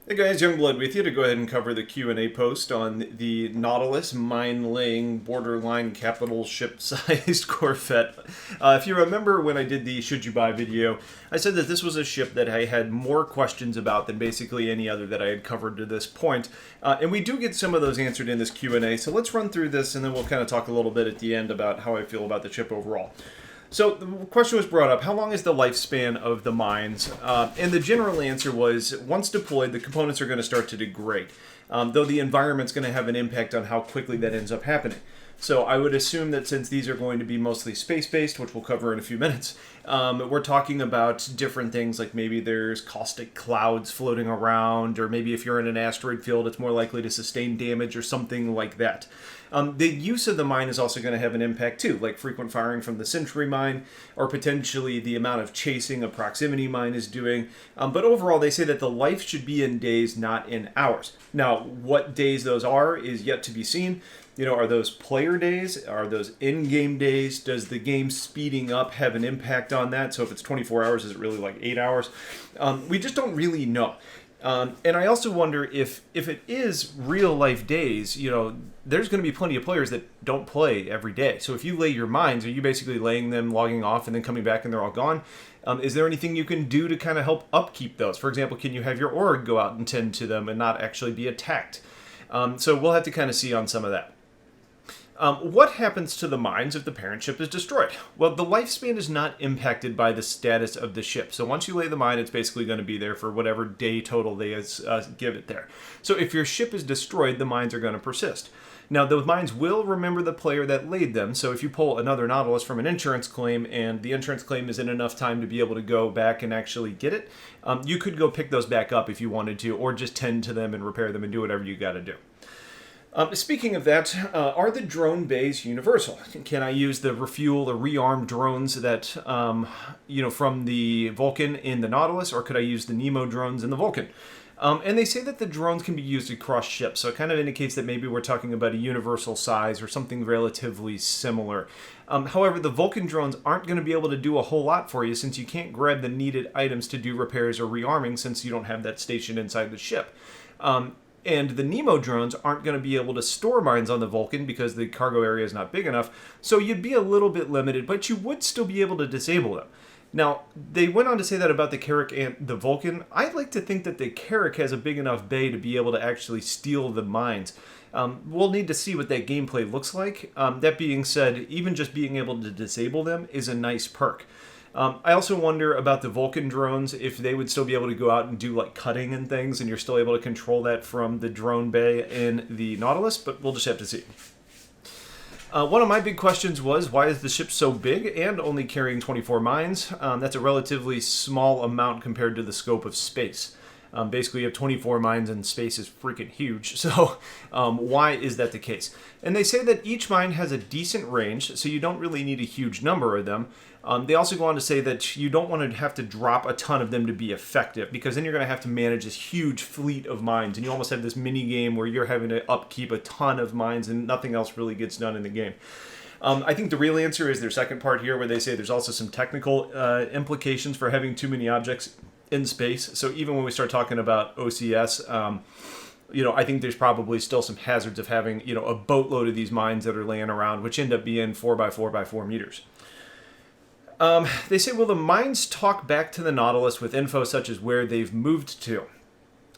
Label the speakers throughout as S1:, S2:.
S1: Hey guys, Youngblood with you to go ahead and cover the Q&A post on the Nautilus mine-laying borderline capital ship-sized Corvette. If you remember when I did the Should You Buy video, I said that this was a ship that I had more questions about than basically any other that I had covered to this point. And we do get some of those answered in this Q&A, so let's run through this and then we'll kind of talk a little bit at the end about how I feel about the ship overall. So the question was brought up, how long is the lifespan of the mines? And the general answer was, once deployed, the components are going to start to degrade, though the environment's going to have an impact on how quickly that ends up happening. So I would assume that since these are going to be mostly space-based, which we'll cover in a few minutes, we're talking about different things like maybe there's caustic clouds floating around, or maybe if you're in an asteroid field, it's more likely to sustain damage or something like that. The use of the mine is also going to have an impact too, like frequent firing from the Sentry mine, or potentially the amount of chasing a proximity mine is doing. But overall, they say that the life should be in days, not in hours. Now, what days those are is yet to be seen. You know, are those player days? Are those in-game days? Does the game speeding up have an impact on that? So if it's 24 hours, is it really like 8 hours? We just don't really know. And I also wonder if it is real life days, you know, there's going to be plenty of players that don't play every day. So if you lay your mines, are you basically laying them, logging off, and then coming back and they're all gone? Is there anything you can do to kind of help upkeep those? For example, can you have your org go out and tend to them and not actually be attacked? So we'll have to kind of see on some of that. What happens to the mines if the parent ship is destroyed? Well, the lifespan is not impacted by the status of the ship. So once you lay the mine, it's basically going to be there for whatever day total they give it there. So if your ship is destroyed, the mines are going to persist. Now, those mines will remember the player that laid them. So if you pull another Nautilus from an insurance claim and the insurance claim isn't enough time to be able to go back and actually get it, you could go pick those back up if you wanted to, or just tend to them and repair them and do whatever you got to do. Speaking of that, are the drone bays universal? Can I use the refuel or rearm drones that, from the Vulcan in the Nautilus, or could I use the Nemo drones in the Vulcan? And they say that the drones can be used across ships, so it kind of indicates that maybe we're talking about a universal size or something relatively similar. However, the Vulcan drones aren't going to be able to do a whole lot for you since you can't grab the needed items to do repairs or rearming since you don't have that station inside the ship. And the Nemo drones aren't going to be able to store mines on the Vulcan because the cargo area is not big enough, so you'd be a little bit limited, but you would still be able to disable them. Now, they went on to say that about the Carrack and the Vulcan. I'd like to think that the Carrack has a big enough bay to be able to actually steal the mines. We'll need to see what that gameplay looks like. That being said, even just being able to disable them is a nice perk. I also wonder about the Vulcan drones, if they would still be able to go out and do like cutting and things, and you're still able to control that from the drone bay in the Nautilus, but we'll just have to see. One of my big questions was, why is the ship so big and only carrying 24 mines? That's a relatively small amount compared to the scope of space. Basically, you have 24 mines and space is freaking huge. So why is that the case? And they say that each mine has a decent range, so you don't really need a huge number of them. They also go on to say that you don't want to have to drop a ton of them to be effective, because then you're going to have to manage this huge fleet of mines, and you almost have this mini game where you're having to upkeep a ton of mines and nothing else really gets done in the game. I think the real answer is their second part here, where they say there's also some technical implications for having too many objects in space. So even when we start talking about OCS, I think there's probably still some hazards of having, a boatload of these mines that are laying around, which end up being 4x4x4 meters. They say, will the mines talk back to the Nautilus with info such as where they've moved to?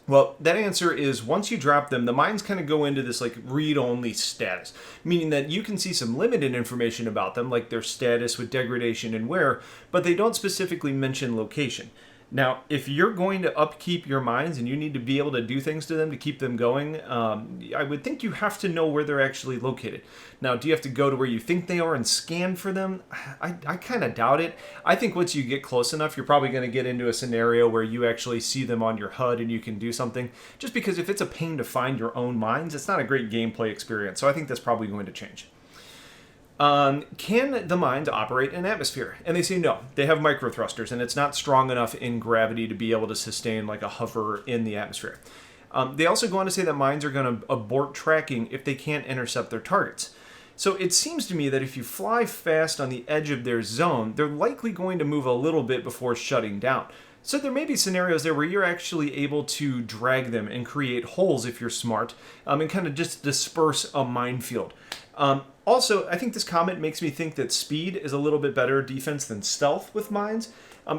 S1: Well, that answer is once you drop them, the mines kind of go into this like read-only status, meaning that you can see some limited information about them, like their status with degradation and wear, but they don't specifically mention location. Now, if you're going to upkeep your mines and you need to be able to do things to them to keep them going, I would think you have to know where they're actually located. Now, do you have to go to where you think they are and scan for them? I kind of doubt it. I think once you get close enough, you're probably going to get into a scenario where you actually see them on your HUD and you can do something. Just because if it's a pain to find your own mines, it's not a great gameplay experience. So I think that's probably going to change. Can the mines operate in atmosphere? And they say no. They have micro thrusters, and it's not strong enough in gravity to be able to sustain like a hover in the atmosphere. They also go on to say that mines are going to abort tracking if they can't intercept their targets. So it seems to me that if you fly fast on the edge of their zone, they're likely going to move a little bit before shutting down. So there may be scenarios there where you're actually able to drag them and create holes if you're smart, and kind of just disperse a minefield. Also, I think this comment makes me think that speed is a little bit better defense than stealth with mines,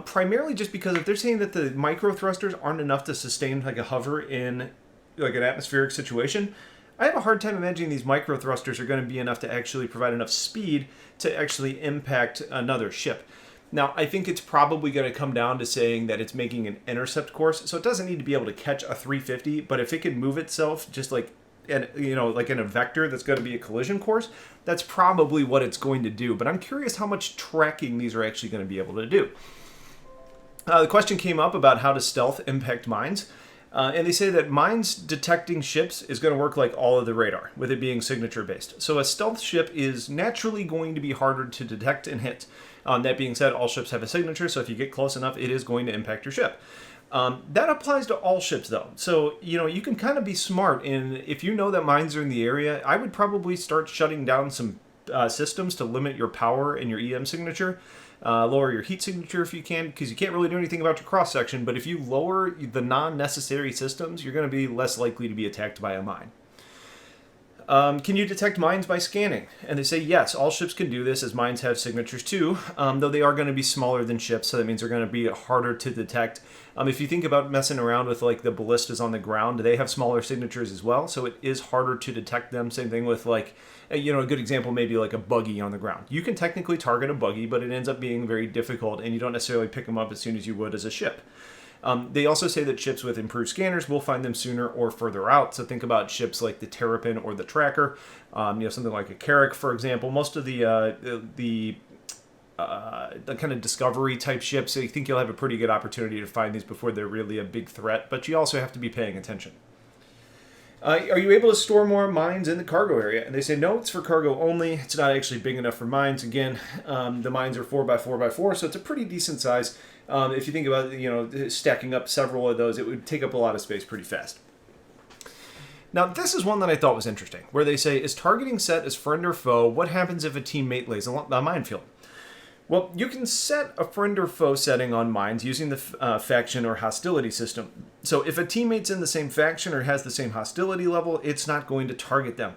S1: primarily just because if they're saying that the micro thrusters aren't enough to sustain like a hover in like an atmospheric situation, I have a hard time imagining these micro thrusters are going to be enough to actually provide enough speed to actually impact another ship. Now, I think it's probably going to come down to saying that it's making an intercept course, so it doesn't need to be able to catch a 350, but if it can move itself just like, like in a vector that's going to be a collision course, that's probably what it's going to do. But I'm curious how much tracking these are actually going to be able to do. The question came up about how does stealth impact mines. And they say that mines detecting ships is going to work like all of the radar, with it being signature based. So a stealth ship is naturally going to be harder to detect and hit. That being said, all ships have a signature, so if you get close enough, it is going to impact your ship. That applies to all ships, though. So, you can kind of be smart in, if you know that mines are in the area, I would probably start shutting down some systems to limit your power and your EM signature. Lower your heat signature if you can, because you can't really do anything about your cross-section, but if you lower the non-necessary systems, you're going to be less likely to be attacked by a mine. Can you detect mines by scanning? And they say yes, all ships can do this, as mines have signatures too, though they are going to be smaller than ships, so that means they're going to be harder to detect. If you think about messing around with like the ballistas on the ground, they have smaller signatures as well, so it is harder to detect them. Same thing with like, a good example maybe like a buggy on the ground. You can technically target a buggy, but it ends up being very difficult, and you don't necessarily pick them up as soon as you would as a ship. They also say that ships with improved scanners will find them sooner or further out. So think about ships like the Terrapin or the Tracker, something like a Carrack, for example. Most of the kind of discovery type ships, I think you'll have a pretty good opportunity to find these before they're really a big threat, but you also have to be paying attention. Are you able to store more mines in the cargo area? And they say, no, it's for cargo only. It's not actually big enough for mines. Again, the mines are 4x4x4, so it's a pretty decent size. If you think about, stacking up several of those, it would take up a lot of space pretty fast. Now, this is one that I thought was interesting, where they say, is targeting set as friend or foe? What happens if a teammate lays a minefield? Well, you can set a friend or foe setting on mines using the faction or hostility system. So if a teammate's in the same faction or has the same hostility level, it's not going to target them.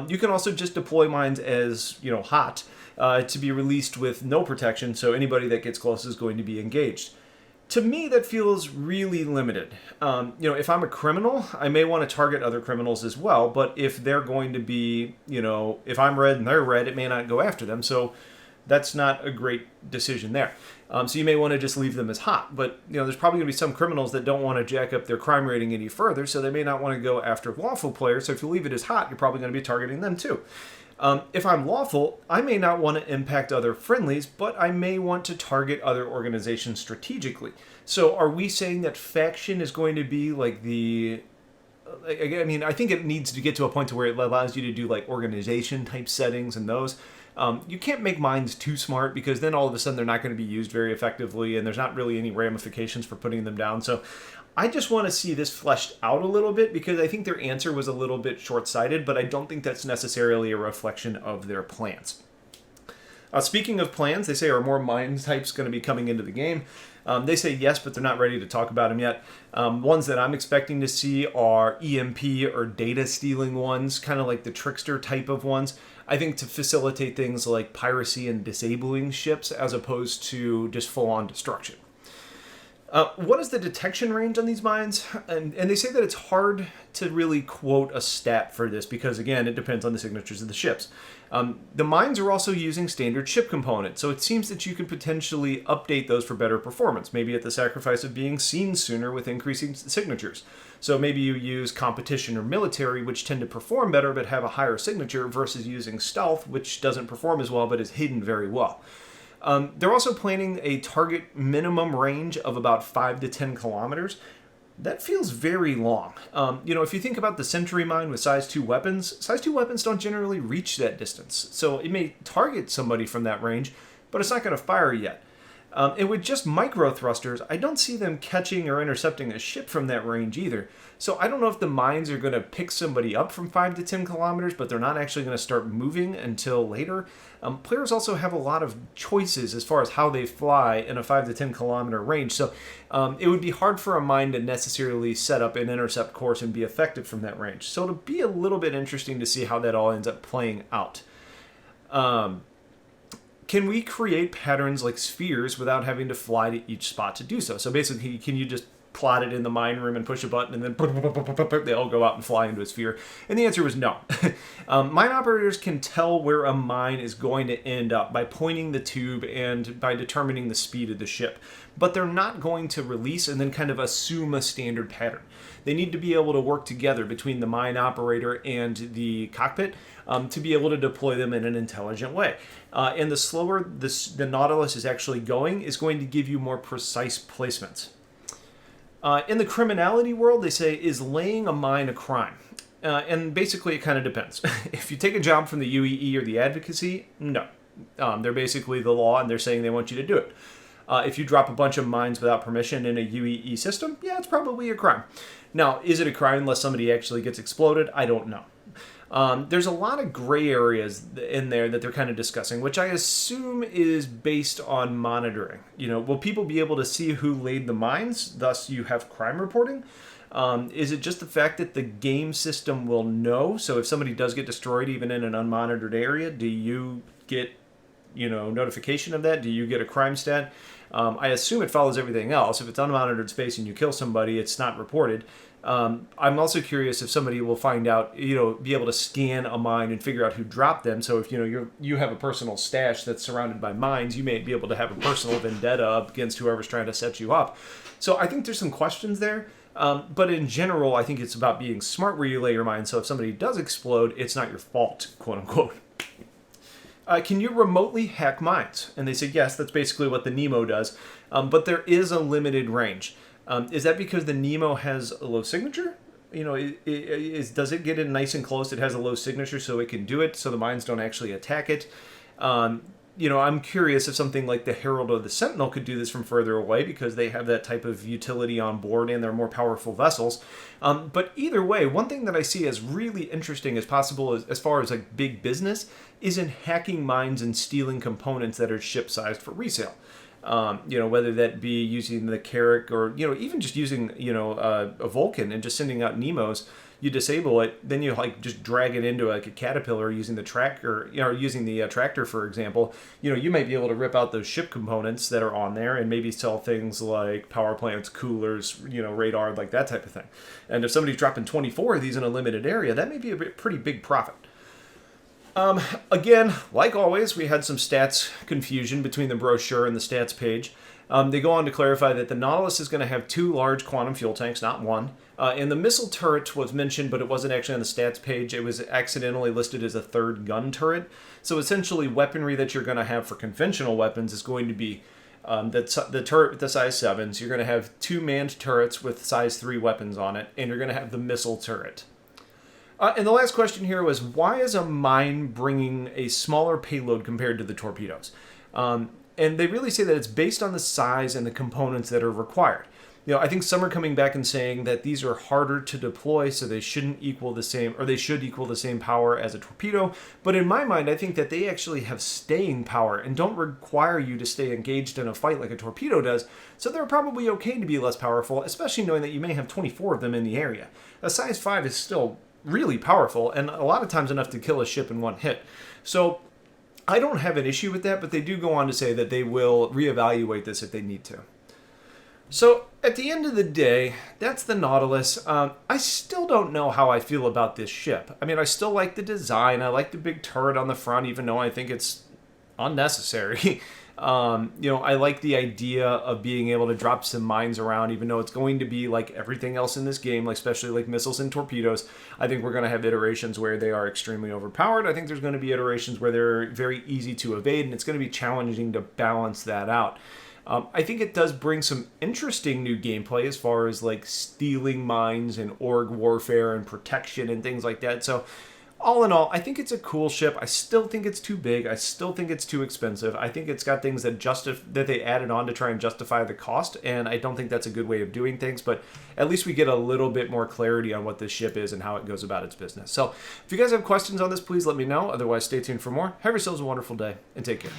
S1: You can also just deploy mines as, hot to be released with no protection, so anybody that gets close is going to be engaged. To me, that feels really limited. If I'm a criminal, I may want to target other criminals as well, but if they're going to be, if I'm red and they're red, it may not go after them. So that's not a great decision there. So you may want to just leave them as hot. But there's probably going to be some criminals that don't want to jack up their crime rating any further, so they may not want to go after lawful players. So if you leave it as hot, you're probably going to be targeting them too. If I'm lawful, I may not want to impact other friendlies, but I may want to target other organizations strategically. So are we saying that faction is going to be like the... I think it needs to get to a point to where it allows you to do like organization type settings and those. You can't make mines too smart, because then all of a sudden they're not going to be used very effectively, and there's not really any ramifications for putting them down. So I just want to see this fleshed out a little bit, because I think their answer was a little bit short-sighted, but I don't think that's necessarily a reflection of their plans. Speaking of plans, they say, are more mine types going to be coming into the game? They say yes, but they're not ready to talk about them yet. Ones that I'm expecting to see are EMP or data stealing ones, kind of like the trickster type of ones. I think to facilitate things like piracy and disabling ships, as opposed to just full-on destruction. What is the detection range on these mines? And they say that it's hard to really quote a stat for this, because again, it depends on the signatures of the ships. The mines are also using standard ship components, so it seems that you can potentially update those for better performance, maybe at the sacrifice of being seen sooner with increasing signatures. So maybe you use competition or military, which tend to perform better but have a higher signature, versus using stealth, which doesn't perform as well but is hidden very well. They're also planning a target minimum range of about 5 to 10 kilometers. That feels very long. If you think about the Sentry Mine with size 2 weapons don't generally reach that distance. So it may target somebody from that range, but it's not going to fire yet. And with just micro thrusters, I don't see them catching or intercepting a ship from that range either. So I don't know if the mines are going to pick somebody up from 5 to 10 kilometers, but they're not actually going to start moving until later. Players also have a lot of choices as far as how they fly in a 5 to 10 kilometer range. So it would be hard for a mine to necessarily set up an intercept course and be effective from that range. So it'll be a little bit interesting to see how that all ends up playing out. Can we create patterns like spheres without having to fly to each spot to do so? So basically, can you just plot it in the mine room and push a button and then they all go out and fly into a sphere? And the answer was no. Mine operators can tell where a mine is going to end up by pointing the tube and by determining the speed of the ship. But they're not going to release and then kind of assume a standard pattern. They need to be able to work together between the mine operator and the cockpit to be able to deploy them in an intelligent way. And the slower the Nautilus is actually going is going to give you more precise placements. In the criminality world, they say, is laying a mine a crime? And basically, it kind of depends. If you take a job from the UEE or the advocacy, no. They're basically the law, and they're saying they want you to do it. If you drop a bunch of mines without permission in a UEE system, yeah, it's probably a crime. Now, is it a crime unless somebody actually gets exploded? I don't know. There's a lot of gray areas in there that they're kind of discussing, which I assume is based on monitoring. Will people be able to see who laid the mines, thus you have crime reporting? Is it just the fact that the game system will know? So if somebody does get destroyed, even in an unmonitored area, do you get, notification of that? Do you get a crime stat? I assume it follows everything else. If it's unmonitored space and you kill somebody, it's not reported. I'm also curious if somebody will find out, be able to scan a mine and figure out who dropped them. So if, you have a personal stash that's surrounded by mines, you may be able to have a personal vendetta up against whoever's trying to set you up. So I think there's some questions there. But in general, I think it's about being smart where you lay your mine. So if somebody does explode, it's not your fault, quote unquote. Can you remotely hack mines? And they say, yes, that's basically what the Nemo does. But there is a limited range. Is that because the Nemo has a low signature? Does it get in nice and close? It has a low signature so it can do it, so the mines don't actually attack it. I'm curious if something like the Herald or the Sentinel could do this from further away because they have that type of utility on board and they're more powerful vessels. But either way, one thing that I see as really interesting as possible as far as like big business is in hacking mines and stealing components that are ship-sized for resale. Whether that be using the Carrack or, even just using, a Vulcan and just sending out Nemos, you disable it, then you just drag it into like a Caterpillar using the tracker, using the tractor, for example. You might be able to rip out those ship components that are on there and maybe sell things like power plants, coolers, radar, like that type of thing. And if somebody's dropping 24 of these in a limited area, that may be a pretty big profit. Again, like always, we had some stats confusion between the brochure and the stats page. They go on to clarify that the Nautilus is going to have 2 large quantum fuel tanks, not 1. And the missile turret was mentioned, but it wasn't actually on the stats page. It was accidentally listed as a 3rd gun turret. So essentially, weaponry that you're going to have for conventional weapons is going to be the turret with the size 7s. You're going to have 2 manned turrets with size 3 weapons on it, and you're going to have the missile turret. And the last question here was, why is a mine bringing a smaller payload compared to the torpedoes? And they really say that it's based on the size and the components that are required. I think some are coming back and saying that these are harder to deploy, so they shouldn't equal the same, or they should equal the same power as a torpedo. But in my mind, I think that they actually have staying power and don't require you to stay engaged in a fight like a torpedo does. So they're probably okay to be less powerful, especially knowing that you may have 24 of them in the area. A size 5 is still really powerful and a lot of times enough to kill a ship in one hit. So I don't have an issue with that, but they do go on to say that they will reevaluate this if they need to. So at the end of the day, that's the Nautilus. I still don't know how I feel about this ship. I mean, I still like the design. I like the big turret on the front, even though I think it's unnecessary. I like the idea of being able to drop some mines around, even though it's going to be like everything else in this game, like especially like missiles and torpedoes. I think we're going to have iterations where they are extremely overpowered. I think there's going to be iterations where they're very easy to evade, and it's going to be challenging to balance that out. I think it does bring some interesting new gameplay as far as like stealing mines and org warfare and protection and things like that. So all in all, I think it's a cool ship. I still think it's too big. I still think it's too expensive. I think it's got things that they added on to try and justify the cost, and I don't think that's a good way of doing things, but at least we get a little bit more clarity on what this ship is and how it goes about its business. So if you guys have questions on this, please let me know. Otherwise, stay tuned for more. Have yourselves a wonderful day, and take care.